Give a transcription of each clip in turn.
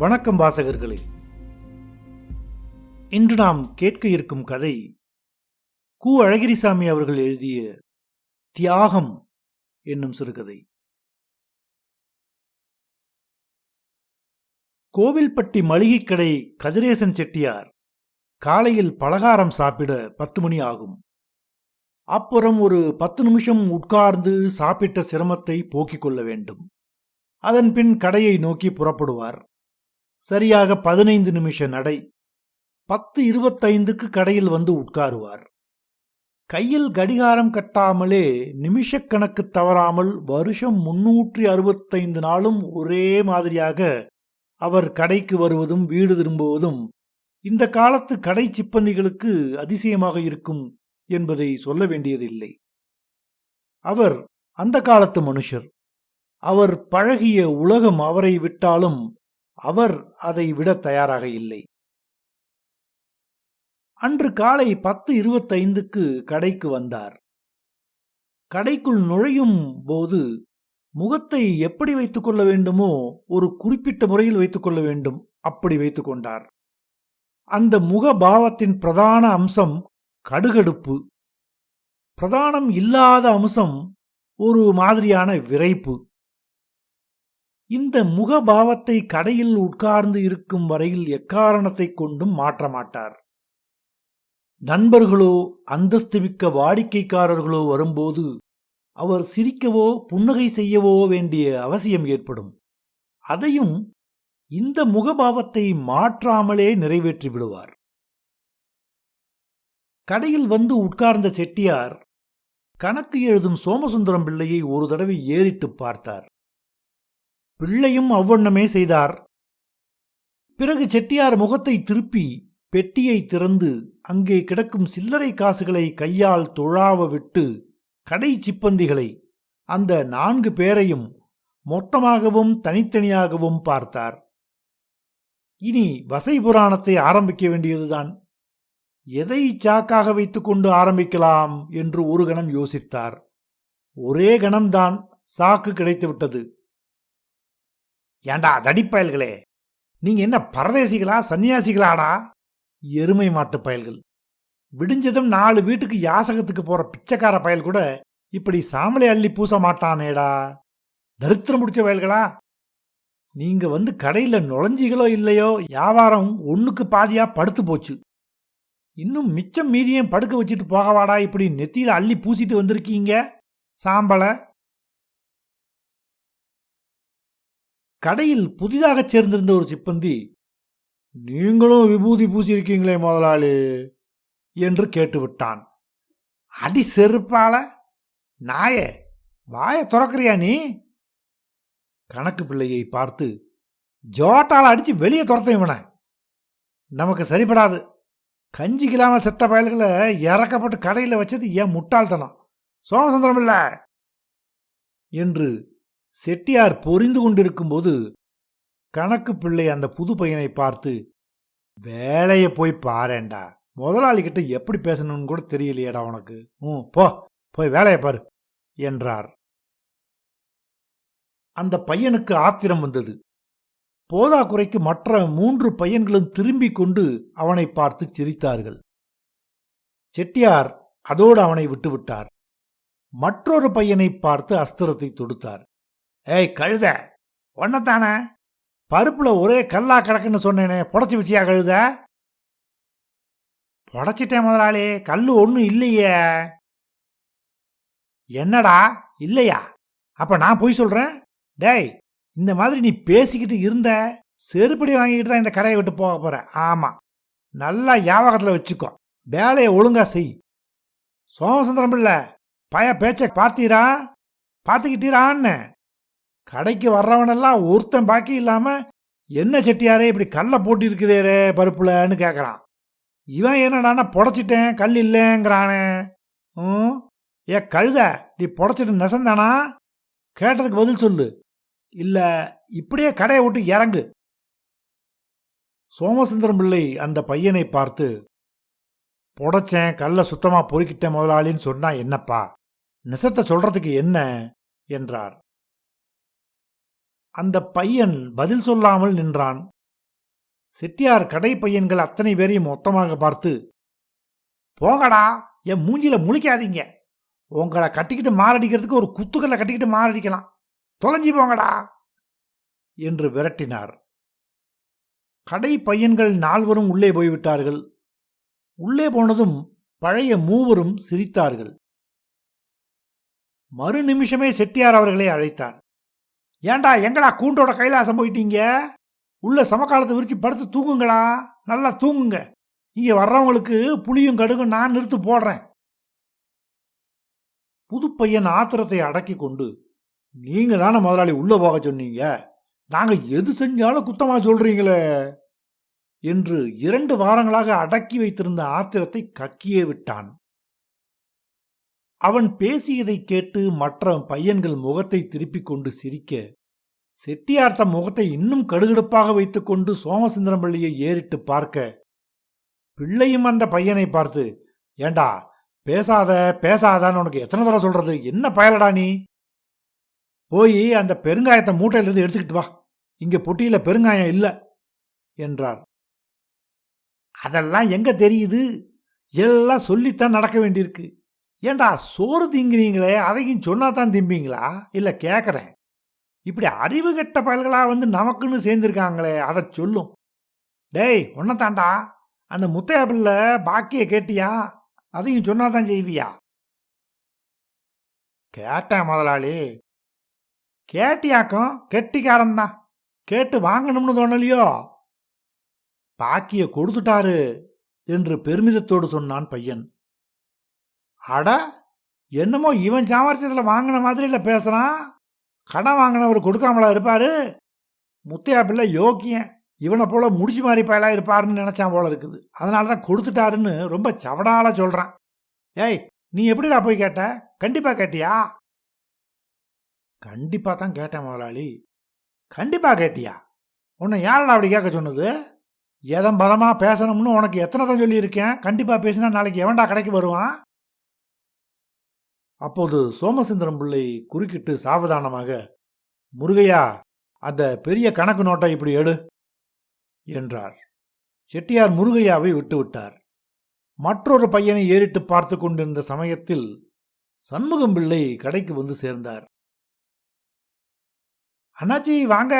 வணக்கம் வாசகர்களே. இன்று நாம் கேட்க இருக்கும் கதை கு. அழகிரிசாமி அவர்கள் எழுதிய தியாகம் என்னும் சிறுகதை. கோவில்பட்டி மளிகை கடை கதிரேசன் செட்டியார் காலையில் பலகாரம் சாப்பிட 10 மணி ஆகும். அப்புறம் ஒரு 10 நிமிஷம் உட்கார்ந்து சாப்பிட்ட சிரமத்தை போக்கிக் கொள்ள வேண்டும். அதன் பின் கடையை நோக்கி புறப்படுவார். சரியாக 15 நிமிஷ நடை. 10:25க்கு கடையில் வந்து உட்காருவார். கையில் கடிகாரம் கட்டாமலே நிமிஷக்கணக்கு தவறாமல் வருஷம் 365 நாளும் ஒரே மாதிரியாக அவர் கடைக்கு வருவதும் வீடு திரும்புவதும் இந்த காலத்து கடை சிப்பந்திகளுக்கு அதிசயமாக இருக்கும் என்பதை சொல்ல வேண்டியதில்லை. அவர் அந்த காலத்து மனுஷர். அவர் பழகிய உலகம் அவரை விட்டாலும் அவர் அதை விட தயாராக இல்லை. அன்று காலை 10:25க்கு கடைக்கு வந்தார். கடைக்குள் நுழையும் போது முகத்தை எப்படி வைத்துக் கொள்ள வேண்டுமோ ஒரு குறிப்பிட்ட முறையில் வைத்துக் கொள்ள வேண்டும், அப்படி வைத்துக் கொண்டார். அந்த முகபாவத்தின் பிரதான அம்சம் கடுகடுப்பு. பிரதானம் இல்லாத அம்சம் ஒரு மாதிரியான விரைப்பு. இந்த முகபாவத்தை கடையில் உட்கார்ந்து இருக்கும் வரையில் எக்காரணத்தை கொண்டும் மாற்ற மாட்டார். நண்பர்களோ அந்தஸ்துமிக்க வாடிக்கைக்காரர்களோ வரும்போது அவர் சிரிக்கவோ புன்னகை செய்யவோ வேண்டிய அவசியம் ஏற்படும். அதையும் இந்த முகபாவத்தை மாற்றாமலே நிறைவேற்றி விடுவார். கடையில் வந்து உட்கார்ந்த செட்டியார் கணக்கு எழுதும் சோமசுந்தரம் பிள்ளையை ஒரு தடவை ஏறிட்டு பார்த்தார். பிள்ளையும் அவ்வண்ணமே செய்தார். பிறகு செட்டியார் முகத்தை திருப்பி பெட்டியை திறந்து அங்கே கிடக்கும் சில்லறை காசுகளை கையால் தொழாவ விட்டு கடை சிப்பந்திகளை, அந்த 4 பேரையும் மொத்தமாகவும் தனித்தனியாகவும் பார்த்தார். இனி வசை புராணத்தை ஆரம்பிக்க வேண்டியதுதான். எதை சாக்காக வைத்துக்கொண்டு ஆரம்பிக்கலாம் என்று ஒரு கணம் யோசித்தார். ஒரே கணம்தான் சாக்கு கிடைத்துவிட்டது. ஏண்டா தடிப்பயல்களே, நீங்க என்ன பரதேசிகளா சன்னியாசிகளாடா? எருமை மாட்டு பயல்கள். விடிஞ்சதும் 4 வீட்டுக்கு யாசகத்துக்கு போற பிச்சைக்கார பயல் கூட இப்படி சாமலை அள்ளி பூச மாட்டானேடா. தரித்திரம் முடிச்ச பயல்களா, நீங்க வந்து கடையில நுழைஞ்சிகளோ இல்லையோ வியாபாரம் 1க்கு பாதியா படுத்து போச்சு. இன்னும் மிச்சம் மீதியும் படுக்க வச்சுட்டு போகவாடா இப்படி நெத்தியில அள்ளி பூசிட்டு வந்திருக்கீங்க சாம்பல. கடையில் புதிதாக சேர்ந்திருந்த ஒரு சிப்பந்தி, நீங்களும் விபூதி பூசியிருக்கீங்களே முதலாளி என்று கேட்டுவிட்டான். அடி செருப்பால நாயே, வாய துறக்கிறியா நீ? கணக்கு பிள்ளையை பார்த்து, ஜோட்டால அடிச்சு வெளியே துரத்த இவன, நமக்கு சரிபடாது. கஞ்சிக்கிலாம செத்த பயல்களை இறக்கப்பட்டு கடையில் வச்சது ஏன் முட்டாள்தனம் சோமசுந்தரம் இல்ல என்று செட்டியார் பொறிந்து கொண்டிருக்கும் போது கணக்கு பிள்ளை அந்த புது பையனை பார்த்து, வேலைய போய் பாரேண்டா, முதலாளி கிட்ட எப்படி பேசணும்னு கூட தெரியலையேடா உனக்கு, போ போய் வேலையை பாரு என்றார். அந்த பையனுக்கு ஆத்திரம் வந்தது. போதா குறைக்கு மற்ற 3 பையன்களும் திரும்பிக் கொண்டு அவனை பார்த்து சிரித்தார்கள். செட்டியார் அதோடு அவனை விட்டுவிட்டார். மற்றொரு பையனை பார்த்து அஸ்திரத்தை தொடுத்தார். ஏய் கழுத, ஒன்னத்தானே பருப்புல ஒரே கல்லா கிடக்குன்னு சொன்னேனே, புடச்சி வச்சியா கழுத? புடச்சிட்டேன் முதலாளி, கல்லு ஒன்னும் இல்லையே. என்னடா இல்லையா? அப்ப நான் போய் சொல்றேன். டேய், இந்த மாதிரி நீ பேசிக்கிட்டு இருந்த செருப்படி வாங்கிக்கிட்டு தான் இந்த கடையை விட்டு போக போற. ஆமா, நல்லா ஞாபகத்தில் வச்சுக்கோ, வேலையை ஒழுங்கா செய். சோமசுந்தரம் பிள்ளை பய பேச்ச பார்த்தீரா, பார்த்துக்கிட்டீரான்னு கடைக்கு வர்றவனெல்லாம் ஒருத்தன் பாக்கி இல்லாம என்ன செட்டியாரே இப்படி கல்லை போட்டு இருக்கிறாரே பருப்புலன்னு கேட்கறான். இவன் என்னடானா புடச்சிட்டேன் கல் இல்லைங்கிறானே. ஏ கழுத, நீ புடச்சிட்டு நெசந்தானா? கேட்டதுக்கு பதில் சொல்லு, இல்ல இப்படியே கடையை விட்டு இறங்கு. சோமசுந்தரம் பிள்ளை அந்த பையனை பார்த்து, புடச்சேன் கல்லை சுத்தமா பொறுக்கிட்டேன் முதலாளின்னு சொன்னா என்னப்பா, நெசத்தை சொல்றதுக்கு என்ன என்றார். அந்த பையன் பதில் சொல்லாமல் நின்றான். செட்டியார் கடை பையன்கள் அத்தனை பேரையும் மொத்தமாக பார்த்து, போங்கடா, என் மூஞ்சில முழிக்காதீங்க. உங்களை கட்டிக்கிட்டு மாரடிக்கிறதுக்கு ஒரு குத்துக்கல்ல கட்டிக்கிட்டு மாரடிக்கலாம். தொலைஞ்சி போங்கடா என்று விரட்டினார். கடை பையன்கள் 4வரும் உள்ளே போய்விட்டார்கள். உள்ளே போனதும் பழைய மூவரும் சிரித்தார்கள். மறு நிமிஷமே செட்டியார் அவர்களை அழைத்தார். ஏண்டா, எங்கடா கூண்டோட கைலாசம் போயிட்டீங்க? உள்ள சமக்காலத்தை விரிச்சு படுத்து தூங்குங்கடா, நல்லா தூங்குங்க. இங்க வர்றவங்களுக்கு புளியும் கடுகும் நான் நிறுத்து போடுறேன். புது பையன் ஆத்திரத்தை அடக்கி கொண்டு, நீங்க தானே முதலாளி உள்ள போக சொன்னீங்க, நாங்க எது செஞ்சாலும் குத்தமா சொல்றீங்களே என்று 2 வாரங்களாக அடக்கி வைத்திருந்த ஆத்திரத்தை கக்கியே விட்டான். அவன் பேசியதை கேட்டு மற்ற பையன்கள் முகத்தை திருப்பிக் கொண்டு சிரிக்க, செட்டியார் தம் முகத்தை இன்னும் கடுகடுப்பாக வைத்துக்கொண்டு சோமசுந்தரம் பிள்ளையை ஏறிட்டு பார்க்க, பிள்ளையும் அந்த பையனை பார்த்து, ஏண்டா பேசாத பேசாதான்னு உனக்கு எத்தனை தடவை சொல்றது? என்ன பயலடா நீ? போய் அந்த பெருங்காயத்தை மூட்டையிலிருந்து எடுத்துக்கிட்டு வா, இங்க பொட்டியில பெருங்காயம் இல்ல என்றார். அதெல்லாம் எங்க தெரியுது? எல்லாம் சொல்லித்தான் நடக்க வேண்டியிருக்கு. ஏண்டா, சோறு திங்கிறீங்களே, அதையும் சொன்னாதான் திம்பீங்களா? இல்ல கேட்கறேன். இப்படி அறிவு கெட்ட பயல்களா வந்து நமக்குன்னு சேர்ந்திருக்காங்களே, அதை சொல்லும். டேய், ஒன்னதாண்டா, அந்த முத்தையா பிள்ளை பாக்கிய கேட்டியா? அதையும் சொன்னாதான் செய்வியா? கேட்டேன் முதலாளி. கேட்டியாக்கும்? கெட்டிக்காரன் தான். கேட்டு வாங்கணும்னு தோணலையோ? பாக்கிய கொடுத்துட்டாரு என்று பெருமிதத்தோடு சொன்னான் பையன். அட, என்னமோ இவன் சாமர்த்தியத்தில் வாங்கின மாதிரி இல்லை பேசுறான். கடன் வாங்கினவர் கொடுக்காமலா இருப்பாரு? முத்தையா பிள்ளை யோக்கியன், இவனை போல முடிச்சு மாறி பயலா இருப்பாருன்னு நினைச்சான் போல இருக்குது. அதனாலதான் கொடுத்துட்டாருன்னு ரொம்ப சவடால சொல்றான். ஏய், நீ எப்படிடா போய் கேட்ட? கண்டிப்பா கேட்டியா? கண்டிப்பா தான் கேட்டேன் முதலாளி. கண்டிப்பா கேட்டியா? உன்னை யாரடா அப்படி கேட்க சொன்னது? எதம் பதமா பேசணும்னு உனக்கு எத்தனை தான் சொல்லியிருக்கேன். கண்டிப்பா பேசினா நாளைக்கு எவன்டா கடைக்கு வருவான்? அப்போது சோமசுந்தரம் பிள்ளை குறுக்கிட்டு சாவதானமாக, முருகையா, அந்த பெரிய கணக்கு நோட்டை இப்படி எடு என்றார். செட்டியார் முருகையாவை விட்டுவிட்டார். மற்றொரு பையனை ஏறிட்டு பார்த்து கொண்டிருந்த சமயத்தில் சண்முகம் பிள்ளை கடைக்கு வந்து சேர்ந்தார். அண்ணாச்சி வாங்க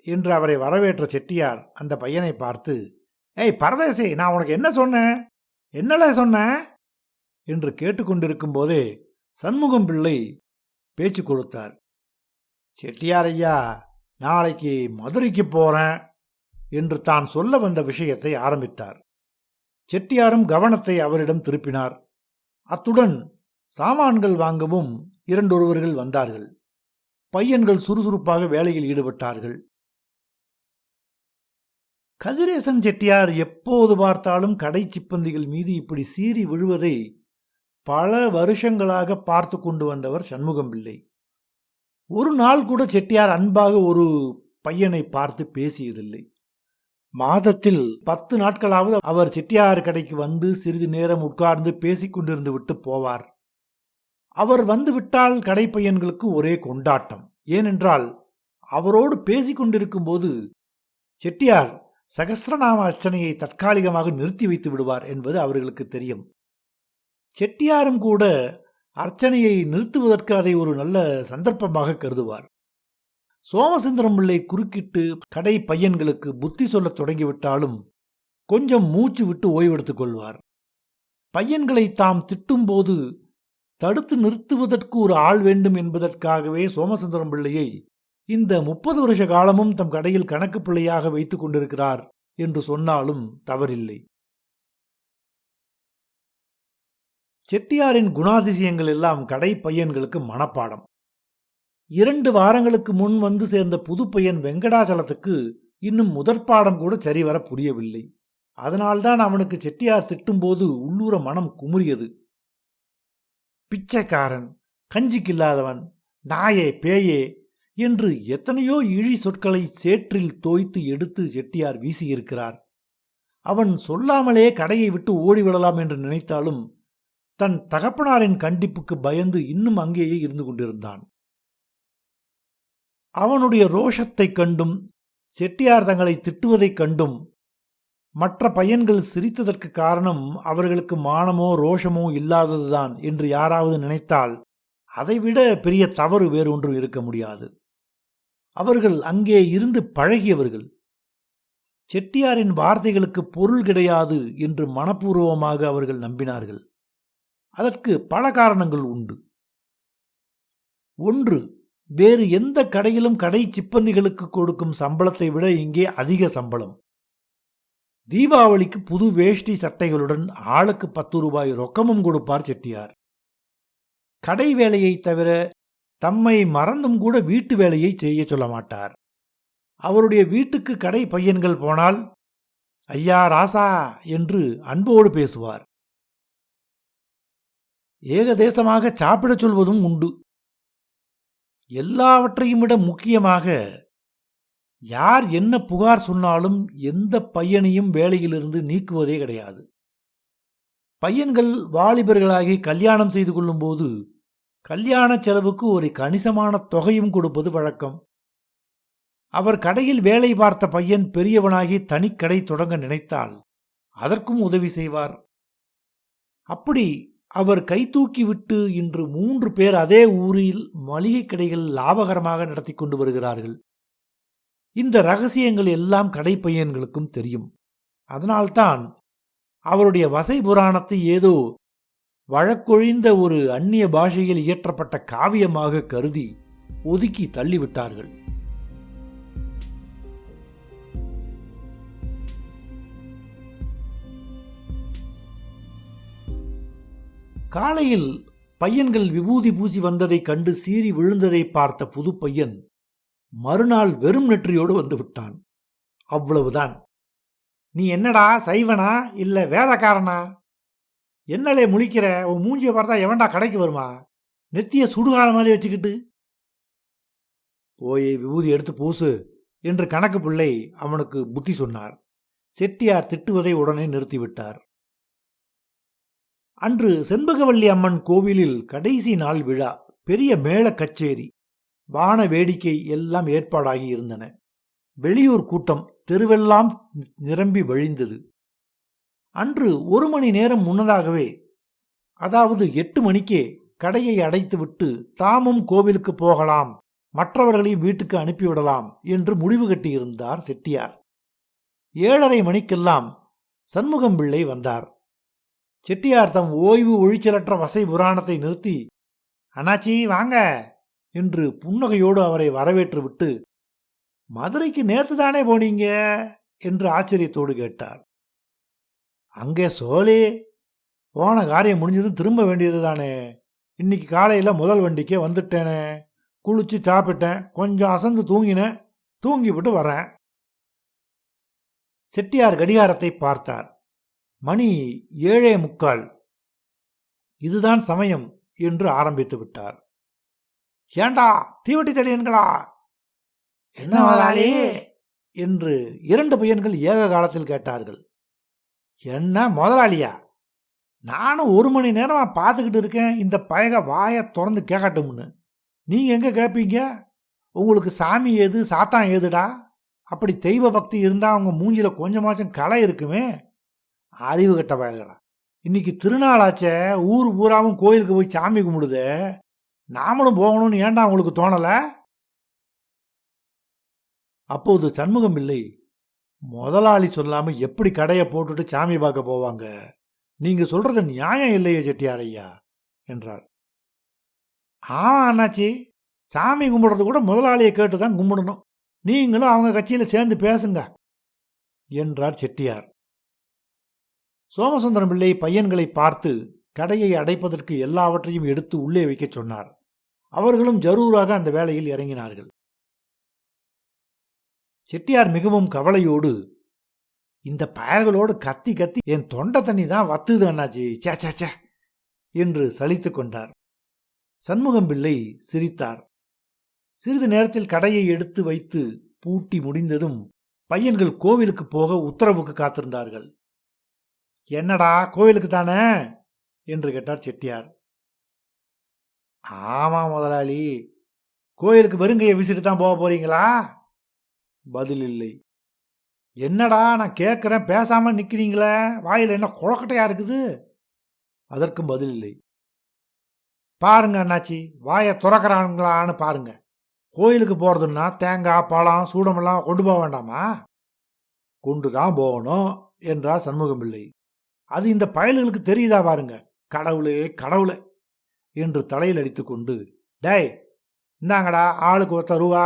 என்று அவரை வரவேற்ற செட்டியார் அந்த பையனை பார்த்து, ஏய் பரதேசி, நான் உனக்கு என்ன சொன்னேன்? என்னல சொன்னேன் என்று கேட்டுக்கொண்டிருக்கும் போதே சண்முகம் பிள்ளை பேச்சு கொடுத்தார். செட்டியார் ஐயா, நாளைக்கு மதுரைக்கு போறேன் என்று தான் சொல்ல வந்த விஷயத்தை ஆரம்பித்தார். செட்டியாரும் கவனத்தை அவரிடம் திருப்பினார். அத்துடன் சாமான்கள் வாங்கவும் 2 ஒருவர்கள் வந்தார்கள். பையன்கள் சுறுசுறுப்பாக வேலையில் ஈடுபட்டார்கள். கதிரேசன் செட்டியார் எப்போது பார்த்தாலும் கடை சிப்பந்திகள் மீது இப்படி சீறி விழுவதை பல வருஷங்களாக பார்த்து கொண்டு வந்தவர் சண்முகம் பிள்ளை. ஒரு நாள் கூட செட்டியார் அன்பாக ஒரு பையனை பார்த்து பேசியதில்லை. மாதத்தில் 10 நாட்களாவது அவர் செட்டியார் கடைக்கு வந்து சிறிது நேரம் உட்கார்ந்து பேசிக் கொண்டிருந்து விட்டு போவார். அவர் வந்து விட்டால் கடை பையன்களுக்கு ஒரே கொண்டாட்டம். ஏனென்றால் அவரோடு பேசிக் கொண்டிருக்கும் போது செட்டியார் சகஸ்ரநாம அர்ச்சனையை தற்காலிகமாக நிறுத்தி வைத்து விடுவார் என்பது அவர்களுக்கு தெரியும். செட்டியாரும் கூட அர்ச்சனையை நிறுத்துவதற்கு அதை ஒரு நல்ல சந்தர்ப்பமாக கருதுவார். சோமசுந்தரம் பிள்ளை குறுக்கிட்டு கடை பையன்களுக்கு புத்தி சொல்லத் தொடங்கிவிட்டாலும் கொஞ்சம் மூச்சு விட்டு ஓய்வெடுத்துக் கொள்வார். பையன்களை தாம் திட்டும் போது தடுத்து நிறுத்துவதற்கு ஒரு ஆள் வேண்டும் என்பதற்காகவே சோமசுந்தரம் பிள்ளையை இந்த 30 வருஷ காலமும் தம் கடையில் கணக்கு பிள்ளையாக வைத்துக் கொண்டிருக்கிறார் என்று சொன்னாலும் தவறில்லை. செட்டியாரின் குணாதிசயங்கள் எல்லாம் கடை பையன்களுக்கு மனப்பாடம். 2 வாரங்களுக்கு முன் வந்து சேர்ந்த புது பையன் வெங்கடாச்சலத்துக்கு இன்னும் முதற்பாடம் கூட சரிவர புரியவில்லை. அதனால்தான் அவனுக்கு செட்டியார் திட்டும்போது உள்ளூர மனம் குமுறியது. பிச்சைக்காரன், கஞ்சிக்கில்லாதவன், நாயே பேயே என்று எத்தனையோ இழி சொற்களை சேற்றில் தோய்த்து எடுத்து செட்டியார் வீசியிருக்கிறார். அவன் சொல்லாமலே கடையை விட்டு ஓடிவிடலாம் என்று நினைத்தாலும் தன் தகப்பனாரின் கண்டிப்புக்கு பயந்து இன்னும் அங்கேயே இருந்து கொண்டிருந்தான். அவனுடைய ரோஷத்தைக் கண்டும் செட்டியார் தங்களை திட்டுவதைக் கண்டும் மற்ற பையன்கள் சிரித்ததற்கு காரணம் அவர்களுக்கு மானமோ ரோஷமோ இல்லாததுதான் என்று யாராவது நினைத்தால் அதைவிட பெரிய தவறு வேறொன்று இருக்க முடியாது. அவர்கள் அங்கே இருந்து பழகியவர்கள். செட்டியாரின் வார்த்தைகளுக்கு பொருள் கிடையாது என்று மனப்பூர்வமாக அவர்கள் நம்பினார்கள். அதற்கு பல காரணங்கள் உண்டு. ஒன்று, வேறு எந்த கடையிலும் கடை சிப்பந்திகளுக்கு கொடுக்கும் சம்பளத்தை விட இங்கே அதிக சம்பளம். தீபாவளிக்கு புது வேஷ்டி சட்டைகளுடன் ஆளுக்கு 10 ரூபாய் ரொக்கமும் கொடுப்பார் செட்டியார். கடை வேலையை தவிர தம்மை மறந்தும் கூட வீட்டு வேலையை செய்ய சொல்ல மாட்டார். அவருடைய வீட்டுக்கு கடை பையன்கள் போனால் ஐயா ராசா என்று அன்போடு பேசுவார். ஏகதேசமாக சாப்பிடச் சொல்வதும் உண்டு. எல்லாவற்றையும் விட முக்கியமாக யார் என்ன புகார் சொன்னாலும் எந்த பையனையும் வேலையிலிருந்து நீக்குவதே கிடையாது. பையன்கள் வாலிபர்களாகி கல்யாணம் செய்து கொள்ளும்போது கல்யாண செலவுக்கு ஒரு கணிசமான தொகையும் கொடுப்பது வழக்கம். அவர் கடையில் வேலை பார்த்த பையன் பெரியவனாகி தனிக்கடை தொடங்க நினைத்தால் அதற்கும் உதவி செய்வார். அப்படி அவர் கைதூக்கிவிட்டு இன்று 3 பேர் அதே ஊரில் மளிகை கடைகள் லாபகரமாக நடத்தி கொண்டு வருகிறார்கள். இந்த ரகசியங்கள் எல்லாம் கடை பையன்களுக்கும் தெரியும். அதனால்தான் அவருடைய வசை புராணத்தை ஏதோ வழக்கொழிந்த ஒரு அந்நிய பாஷையில் இயற்றப்பட்ட காவியமாக கருதி ஒதுக்கி தள்ளிவிட்டார்கள். காலையில் பையன்கள் விபூதி பூசி வந்ததை கண்டு சீறி விழுந்ததை பார்த்த புது பையன் மறுநாள் வெறும் நெற்றியோடு வந்து விட்டான். அவ்வளவுதான். நீ என்னடா சைவனா இல்ல வேதக்காரனா? என்னலே முழிக்கிற? உன் மூஞ்சியை பார்த்தா எவன்டா கடைக்கு வருமா? நெத்திய சுடுகால மாதிரி வச்சுக்கிட்டு. போய் விபூதி எடுத்து பூசு என்று கணக்கு பிள்ளை அவனுக்கு புத்தி சொன்னார். செட்டியார் திட்டுவதை உடனே நிறுத்திவிட்டார். அன்று செண்பகவல்லி அம்மன் கோவிலில் கடைசி நாள் விழா. பெரிய மேள கச்சேரி, வான வேடிக்கை எல்லாம் ஏற்பாடாகி இருந்தன. வெளியூர் கூட்டம் தெருவெல்லாம் நிரம்பி வழிந்தது. அன்று 1 மணி நேரம் முன்னதாகவே, அதாவது 8 மணிக்கே கடையை அடைத்துவிட்டு தாமும் கோவிலுக்கு போகலாம், மற்றவர்களையும் வீட்டுக்கு அனுப்பிவிடலாம் என்று முடிவு கட்டியிருந்தார் செட்டியார். 7:30 மணிக்கெல்லாம் சண்முகம் பிள்ளை வந்தார். செட்டியார் தம் ஓய்வு ஒழிச்சலற்ற வசை புராணத்தை நிறுத்தி, அண்ணாச்சி வாங்க என்று புன்னகையோடு அவரை வரவேற்று விட்டு, மதுரைக்கு நேத்து தானே போனீங்க என்று ஆச்சரியத்தோடு கேட்டார். அங்கே சோழி, போன காரியம் முடிஞ்சதும் திரும்ப வேண்டியது தானே. இன்னைக்கு காலையில் முதல் வண்டிக்கே வந்துட்டேனே. குளிச்சு சாப்பிட்டேன், கொஞ்சம் அசந்து தூங்கினேன், தூங்கிவிட்டு வரேன். செட்டியார் கடிகாரத்தை பார்த்தார். மணி 7:45. இதுதான் சமயம் என்று ஆரம்பித்து விட்டார். ஏண்டா தீவட்டி தெளியன்களா? என்ன முதலாளி என்று 2 பையன்கள் ஏக காலத்தில் கேட்டார்கள். என்ன முதலாளியா? நானும் 1 மணி நேரமா பார்த்துக்கிட்டு இருக்கேன் இந்த பயக வாயை திறந்து கேட்கட்டும்னு. நீங்க எங்க கேட்பீங்க? உங்களுக்கு சாமி ஏது சாத்தான் ஏதுடா? அப்படி தெய்வ பக்தி இருந்தா அவங்க மூஞ்சில கொஞ்சமாச்சும் கலை இருக்குமே. அறிவு கட்ட பயல்களா, இன்னைக்கு திருநாளாச்சே, ஊர் பூராவும் கோயிலுக்கு போய் சாமி கும்பிடுதே, நாமளும் போகணும்னு ஏன்டா உங்களுக்கு தோணல? அப்போது சண்முகம் பிள்ளை, முதலாளி சொல்லாம எப்படி கடையை போட்டுட்டு சாமி பார்க்க போவாங்க? நீங்க சொல்றது நியாயம் இல்லையே செட்டியார் ஐயா என்றார். ஆமா அண்ணாச்சி, சாமி கும்பிடுறது கூட முதலாளியை கேட்டுதான் கும்பிடணும். நீங்களும் அவங்க கட்சியில சேர்ந்து பேசுங்க என்றார் செட்டியார். சோமசுந்தரம் பிள்ளை பையன்களை பார்த்து கடையை அடைப்பதற்கு எல்லாவற்றையும் எடுத்து உள்ளே வைக்க சொன்னார். அவர்களும் ஜரூராக அந்த வேலையில் இறங்கினார்கள். செட்டியார் மிகவும் கவலையோடு, இந்த பயல்களோடு கத்தி கத்தி என் தொண்டை தண்ணி தான் வத்துது அண்ணாச்சி, சே என்று சலித்து கொண்டார். சண்முகம் பிள்ளை சிரித்தார். சிறிது நேரத்தில் கடையை எடுத்து வைத்து பூட்டி முடிந்ததும் பையன்கள் கோவிலுக்கு போக உத்தரவுக்கு காத்திருந்தார்கள். என்னடா கோவிலுக்கு தானே என்று கேட்டார் செட்டியார். ஆமா முதலாளி, கோயிலுக்கு வெறுங்கையை வீசிட்டு தான் போக போறீங்களா? பதில் இல்லை. என்னடா நான் கேட்குறேன், பேசாம நிற்கிறீங்களே, வாயில் என்ன குழக்கட்டையா இருக்குது? அதற்கும் பதில் இல்லை. பாருங்க அண்ணாச்சி, வாயை துறக்கிறாங்களான்னு பாருங்க. கோயிலுக்கு போகிறதுன்னா தேங்காய், பழம், சூடமெல்லாம் கொண்டு போக வேண்டாமா? கொண்டு தான் போகணும் என்றார் சண்முகம் பிள்ளை. அது இந்த பயல்களுக்கு தெரியுதா பாருங்க. கடவுளே கடவுளே என்று தலையில் அடித்துக்கொண்டு, டேய் இந்தாங்கடா ஆளுக்கு 1 ரூபா,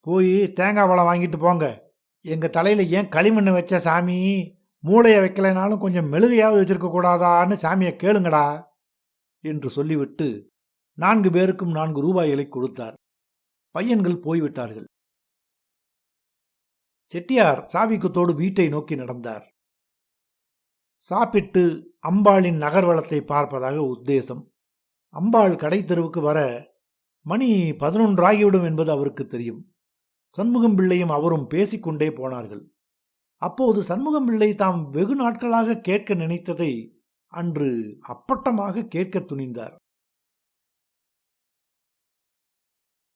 போய் தேங்காய் பழம் வாங்கிட்டு போங்க. எங்கள் தலையில் ஏன் களிமண்ணை வச்ச சாமி, மூளையை வைக்கலைனாலும் கொஞ்சம் மெழுகையாவது வச்சிருக்க கூடாதான்னு சாமியை கேளுங்கடா என்று சொல்லிவிட்டு 4 பேருக்கும் 4 ரூபாய்களை கொடுத்தார். பையன்கள் போய்விட்டார்கள். செட்டியார் சாவிக்குத்தோடு வீட்டை நோக்கி நடந்தார். சாப்பிட்டு அம்பாளின் நகர்வலத்தை பார்ப்பதாக உத்தேசம். அம்பாள் கடை தெருவுக்கு வர மணி 11 ஆகிவிடும் என்பது அவருக்கு தெரியும். சண்முகம் பிள்ளையும் அவரும் பேசிக்கொண்டே போனார்கள். அப்போது சண்முகம் பிள்ளை தாம் வெகு நாட்களாக கேட்க நினைத்ததை அன்று அப்பட்டமாக கேட்க துணிந்தார்.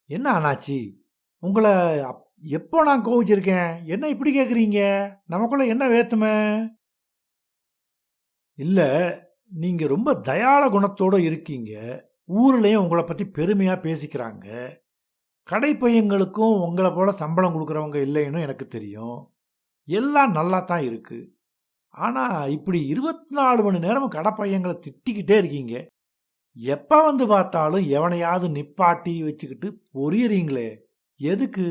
என்ன அண்ணாச்சி, உங்களை எப்போ நான் கோவிச்சிருக்கேன்? என்ன இப்படி கேட்குறீங்க? நமக்குள்ள என்ன வேத்துமை? இல்லை, நீங்கள் ரொம்ப தயாள குணத்தோடு இருக்கீங்க. ஊர்லேயும் உங்களை பற்றி பெருமையாக பேசிக்கிறாங்க. கடை பையங்களுக்கும் உங்களை போல் சம்பளம் கொடுக்குறவங்க இல்லைன்னு எனக்கு தெரியும். எல்லாம் நல்லா தான் இருக்குது. ஆனால் இப்படி 24 மணி நேரமும் கடை பையங்களை திட்டிக்கிட்டே இருக்கீங்க. எப்போ வந்து பார்த்தாலும் எவனையாவது நிப்பாட்டி வச்சுக்கிட்டு பொரியறீங்களே, எதுக்கு?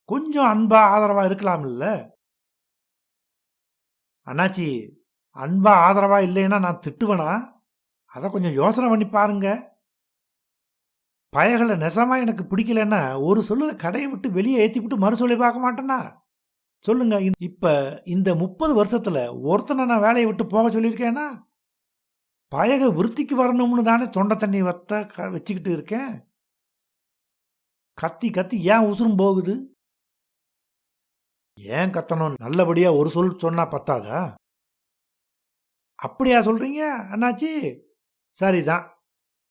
கொஞ்சம் அன்பா ஆதரவா இருக்கலாம் இல்ல? அண்ணாச்சி, அன்பா ஆதரவா இல்லைன்னா நான் திட்டுவேனா? அதை கொஞ்சம் யோசனை பண்ணி பாருங்க. பயகளை நெசமா எனக்கு பிடிக்கலன்னா ஒரு சொல்லுல கடையை விட்டு வெளியே ஏற்றி விட்டு மறு சொல்லி பார்க்க மாட்டேன்னா சொல்லுங்க. இப்ப இந்த 30 வருஷத்துல ஒருத்தனை நான் வேலையை விட்டு போக சொல்லியிருக்கேன்னா? பயக விருத்திக்கு வரணும்னு தானே தொண்டை தண்ணி வச்சுக்கிட்டு இருக்கேன். கத்தி கத்தி ஏன் உசுரும் போகுது? ஏன் கத்தணும்? நல்லபடியா ஒரு சொல் சொன்னா பத்தாதா? அப்படியா சொல்றீங்க அண்ணாச்சி? சரிதான்,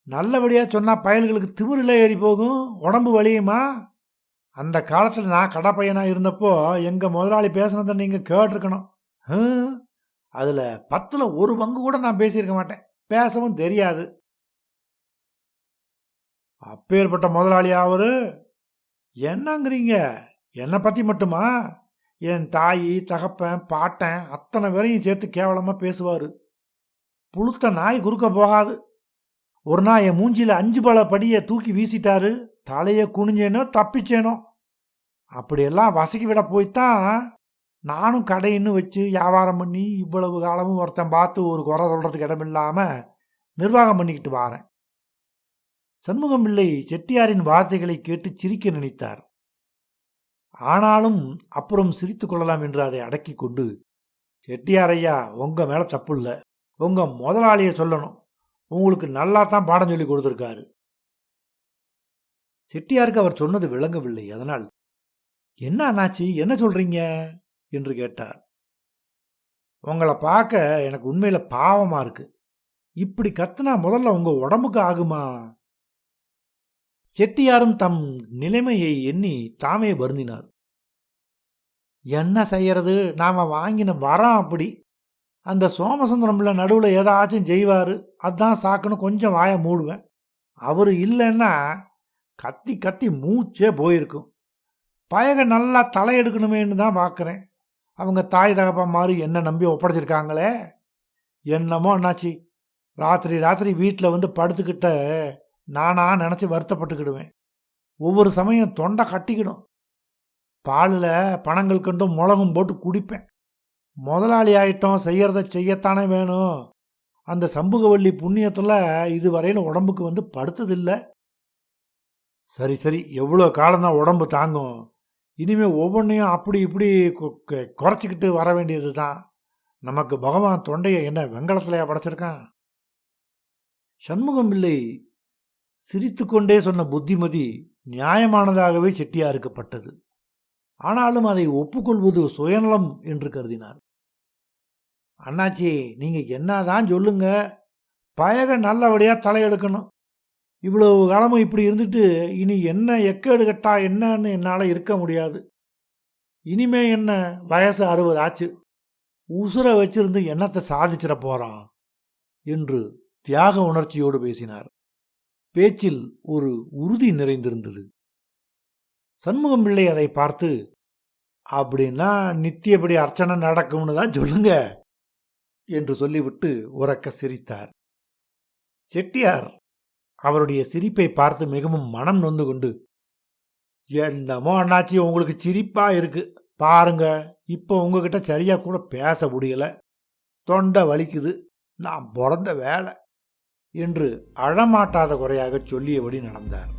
நல்லபடியா சொன்னா பயல்களுக்கு திமிரில் ஏறி போகும், உடம்பு வலியுமா? அந்த காலத்தில் நான் கடை பையனா இருந்தப்போ எங்க முதலாளி பேசுனதை நீங்க கேட்டிருக்கணும். அதுல 10ல் 1 பங்கு கூட நான் பேசியிருக்க மாட்டேன், பேசவும் தெரியாது. அப்பேற்பட்ட முதலாளி அவரு? என்னங்கிறீங்க? என்னை பத்தி மட்டுமா? என் தாய், தகப்பன், பாட்டன் அத்தனை பேரையும் சேர்த்து கேவலமா பேசுவாரு. புளுத்த நாய் குறுக்க போகாது. ஒரு நாள் என் மூஞ்சியில 5 பல படியை தூக்கி வீசிட்டாரு. தலையை குனிஞ்சேனோ தப்பிச்சேனோ. அப்படியெல்லாம் வசக்கி விட போய்த்தான் நானும் கடைன்னு வச்சு வியாபாரம் பண்ணி இவ்வளவு காலமும் ஒருத்தன் பார்த்து ஒரு குறை சொல்றதுக்கு இடமில்லாம நிர்வாகம் பண்ணிக்கிட்டு வாரேன். சண்முகம் பிள்ளை செட்டியாரின் வார்த்தைகளை கேட்டு சிரிக்க நினைத்தார். ஆனாலும் அப்புறம் சிரித்து கொள்ளலாம் என்று அதை அடக்கி கொண்டு, செட்டியார் ஐயா, உங்க மேல தப்பு இல்லை, உங்க முதலாளியை சொல்லணும், உங்களுக்கு நல்லா தான் பாடம் சொல்லி கொடுத்துருக்காரு. செட்டியாருக்கு அவர் சொன்னது விளங்கவில்லை. அதனால், என்ன அண்ணாச்சி, என்ன சொல்றீங்க என்று கேட்டார். உங்களை பார்க்க எனக்கு உண்மையில பாவமா இருக்கு. இப்படி கத்துனா முதல்ல உங்க உடம்புக்கு ஆகுமா? செட்டியாரும் தம் நிலைமையை எண்ணி தாமே வருந்தினார். என்ன செய்யறது, நாம வாங்கின வரம் அப்படி. அந்த சோமசுந்தரம்ல நடுவில் ஏதாச்சும் செய்வாரு, அதான் சாக்குன்னு கொஞ்சம் வாய மூடுவேன். அவரு இல்லைன்னா கத்தி கத்தி மூச்சே போயிருக்கும். பயக நல்லா தலையெடுக்கணுமேன்னு தான் பார்க்குறேன். அவங்க தாய் தகப்பன் மாதிரி என்ன நம்பி ஒப்படைச்சிருக்காங்களே. என்னமோ அண்ணாச்சி, ராத்திரி ராத்திரி வீட்டில் வந்து படுத்துக்கிட்ட நானா நினச்சி வருத்தப்பட்டுக்கிடுவேன். ஒவ்வொரு சமயம் தொண்டை கட்டிக்கிடும். பாலில் பணங்கள் கண்டும் மிளகும் போட்டு குடிப்பேன். முதலாளி ஆயிட்டோம், செய்யறத செய்யத்தானே வேணும். அந்த சம்புகவல்லி புண்ணியத்தில் இதுவரையில் உடம்புக்கு வந்து படுத்ததில்லை. சரி சரி, எவ்வளோ காலம்தான் உடம்பு தாங்கும்? இனிமேல் ஒவ்வொன்றையும் அப்படி இப்படி குறைச்சிக்கிட்டு வர வேண்டியது தான். நமக்கு பகவான் தொண்டையை என்ன வெங்கலத்திலையா படைச்சிருக்கான்? சண்முகம் பிள்ளை சிரித்து கொண்டே சொன்ன புத்திமதி நியாயமானதாகவே செட்டியாருக்கப்பட்டது. ஆனாலும் அதை ஒப்புக்கொள்வது சுயநலம் என்று கருதினார். அண்ணாச்சி, நீங்க என்னதான் சொல்லுங்க, பயக நல்லபடியா தலையெடுக்கணும். இவ்வளவு காலமும் இப்படி இருந்துட்டு இனி என்ன எக்கேடு கட்டா என்னன்னு என்னால் இருக்க முடியாது. இனிமே என்ன வயசு 60 ஆச்சு, உசுரை வச்சிருந்து என்னத்தை சாதிச்சிட போறான் என்று தியாக உணர்ச்சியோடு பேசினார். பேச்சில் ஒரு உறுதி நிறைந்திருந்தது. சண்முகம் பிள்ளை அதை பார்த்து, அப்படின்னா நித்தியபடி அர்ச்சனை நடக்கும்னு தான் சொல்லுங்க என்று சொல்லிவிட்டு உரக்க சிரித்தார். செட்டியார் அவருடைய சிரிப்பை பார்த்து மிகவும் மனம் நொந்து கொண்டு, என்னமோ அண்ணாச்சி உங்களுக்கு சிரிப்பா இருக்கு, பாருங்க இப்போ உங்ககிட்ட சரியா கூட பேச முடியல, தொண்டை வலிக்குது, நான் பிறந்த வேலை என்று அழமாட்டாத குறையாக சொல்லியபடி நடந்தார்.